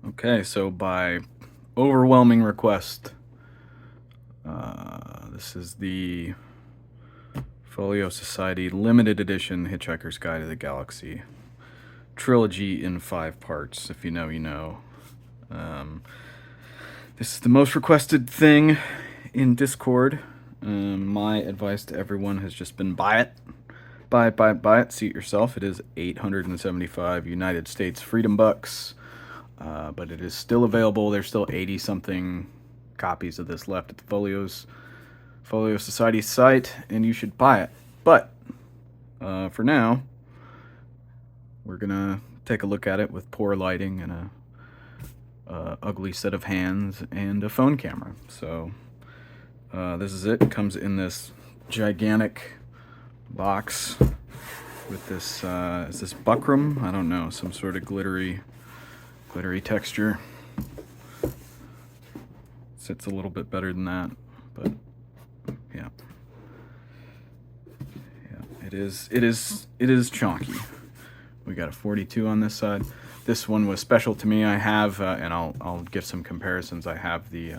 Okay, so by overwhelming request, this is the Folio Society Limited Edition Hitchhiker's Guide to the Galaxy trilogy in 5 parts. If you know, you know. This is the most requested thing in Discord. My advice to everyone has just been buy it. Buy it. See it yourself. It is 875 United States Freedom Bucks. But it is still available. There's still 80-something copies of this left at the Folio Society site, and you should buy it. But for now, we're gonna take a look at it with poor lighting and a ugly set of hands and a phone camera. So this is it. It comes in this gigantic box with this is this buckram? I don't know, some sort of glittery texture. Sits a little bit better than that, but yeah, it is chunky. We got a 42 on this side. This one was special to me. I have, and I'll give some comparisons. I have the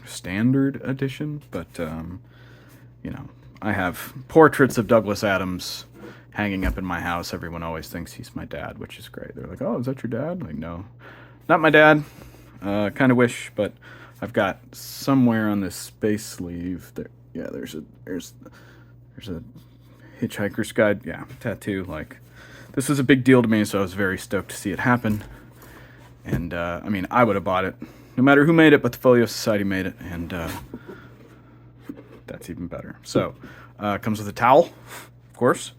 standard edition, but you know, I have portraits of Douglas Adams hanging up in my house. Everyone always thinks he's my dad, which is great. They're like, "Oh, is that your dad?" I'm like, no, not my dad. Kind of wish, but I've got somewhere on this space sleeve there. Yeah, there's a Hitchhiker's Guide, yeah, tattoo. Like, this was a big deal to me, so I was very stoked to see it happen. And I mean, I would have bought it no matter who made it, but the Folio Society made it, and that's even better. So it comes with a towel, of course,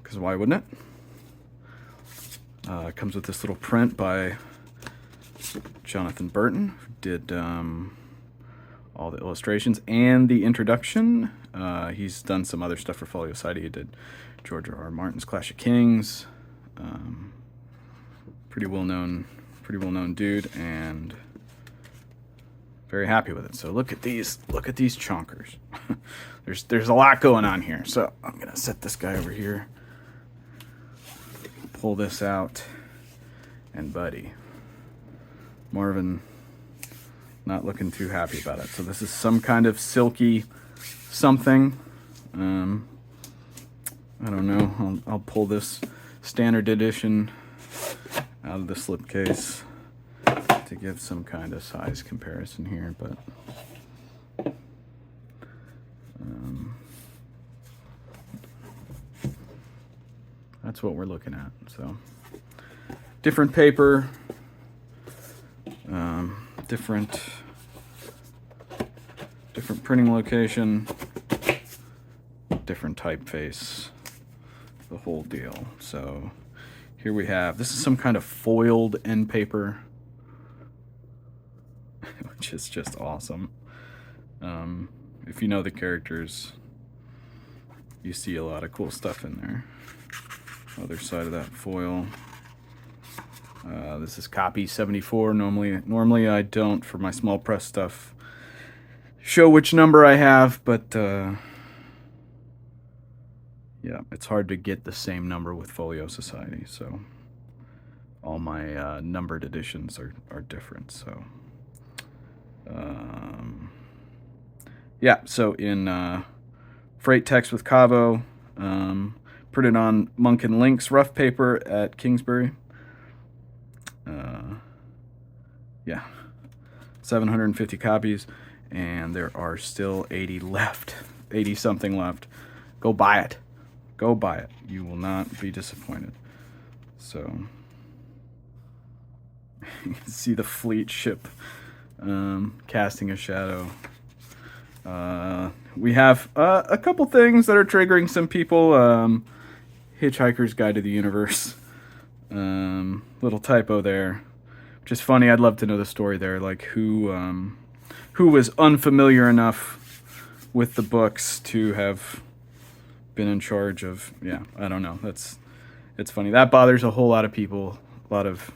because why wouldn't it? It comes with this little print by Jonathan Burton, who did all the illustrations and the introduction. He's done some other stuff for Folio Society. He did George R. R. Martin's Clash of Kings. Pretty well known dude, and very happy with it. So look at these chonkers. there's a lot going on here. So I'm gonna set this guy over here, pull this out, and buddy, Marvin not looking too happy about it. So this is some kind of silky something. I don't know. I'll pull this standard edition out of the slipcase to give some kind of size comparison here, but that's what we're looking at. So different paper, different printing location, different typeface, the whole deal. So here we have, this is some kind of foiled end paper, which is just awesome. If you know the characters, you see a lot of cool stuff in there. Other side of that foil. This is copy 74. Normally I don't, for my small press stuff, show which number I have, but yeah, it's hard to get the same number with Folio Society, so all my numbered editions are different. So yeah, so in freight text with Cavo, printed on Monk and Link's rough paper at Kingsbury. Yeah, 750 copies, and there are still 80 left, 80 something left. Go buy it. Go buy it. You will not be disappointed. So you can see the fleet ship casting a shadow. We have a couple things that are triggering some people. Hitchhiker's Guide to the Universe. Little typo there, which is funny. I'd love to know the story there, like who was unfamiliar enough with the books to have been in charge of, yeah, I don't know. It's funny. That bothers a whole lot of people, a lot of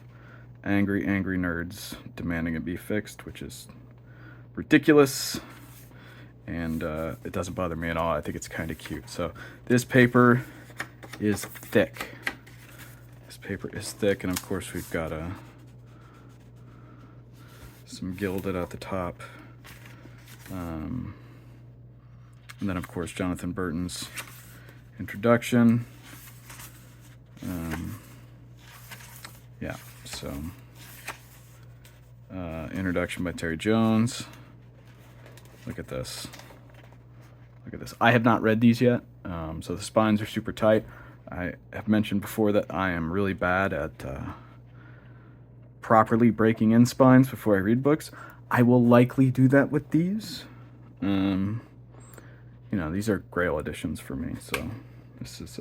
angry nerds demanding it be fixed, which is ridiculous, and it doesn't bother me at all. I think it's kind of cute. So this paper is thick. Paper is thick, and of course we've got some gilded at the top. And then of course Jonathan Burton's introduction. Yeah, so introduction by Terry Jones. Look at this. Look at this. I have not read these yet, so the spines are super tight. I have mentioned before that I am really bad at properly breaking in spines before I read books. I will likely do that with these. You know, these are Grail editions for me, so this is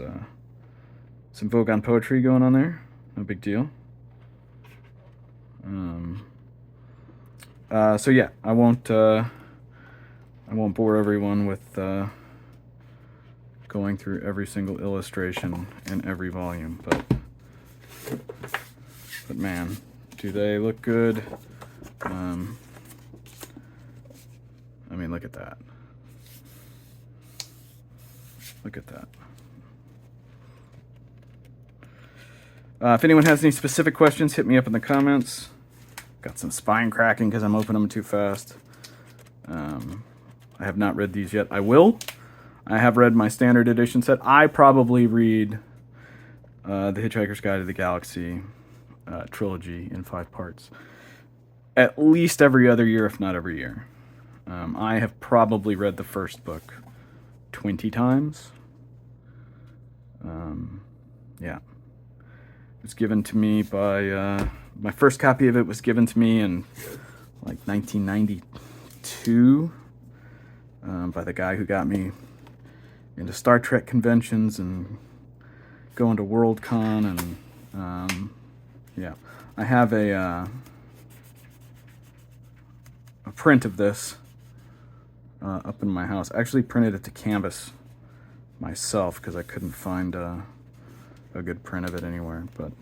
some Vogon poetry going on there. No big deal. So yeah, I won't bore everyone with going through every single illustration in every volume, but man, do they look good? I mean, look at that. Look at that. If anyone has any specific questions, hit me up in the comments. Got some spine cracking because I'm opening them too fast. I have not read these yet. I will. I have read my standard edition set. I probably read the Hitchhiker's Guide to the Galaxy trilogy in 5 parts at least every other year, if not every year. I have probably read the first book 20 times. Yeah. It was given to me by, my first copy of it was given to me in like 1992 by the guy who got me into Star Trek conventions and going to Worldcon, and yeah. I have a print of this up in my house. I actually printed it to canvas myself because I couldn't find a good print of it anywhere, but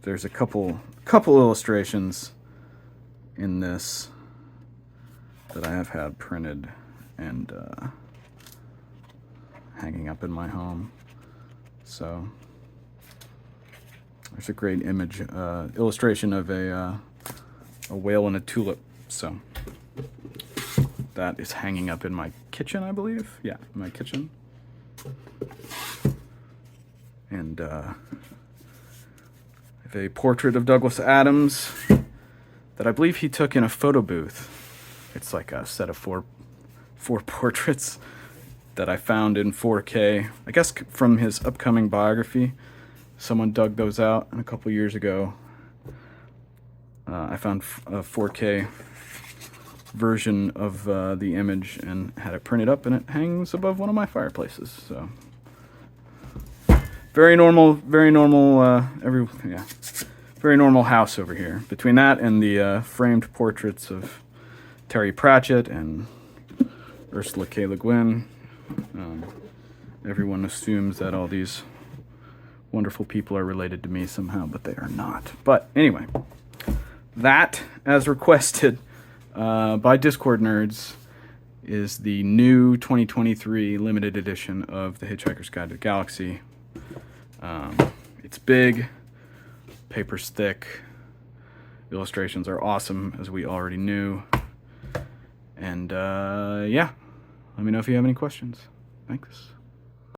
there's a couple illustrations in this that I have had printed and hanging up in my home. So there's a great image illustration of a whale and a tulip. So that is hanging up in my kitchen, I believe. Yeah, my kitchen. And I have a portrait of Douglas Adams that I believe he took in a photo booth. It's like a set of four portraits that I found in 4K. I guess from his upcoming biography. Someone dug those out, and a couple years ago I found a 4K version of the image and had it printed up, and it hangs above one of my fireplaces. So very normal, very normal house over here. Between that and the framed portraits of Terry Pratchett and Ursula K. Le Guin, everyone assumes that all these wonderful people are related to me somehow, but they are not. But anyway, that, as requested by Discord nerds, is the new 2023 limited edition of The Hitchhiker's Guide to the Galaxy. It's big, paper's thick, illustrations are awesome, as we already knew. And yeah, let me know if you have any questions. Thanks.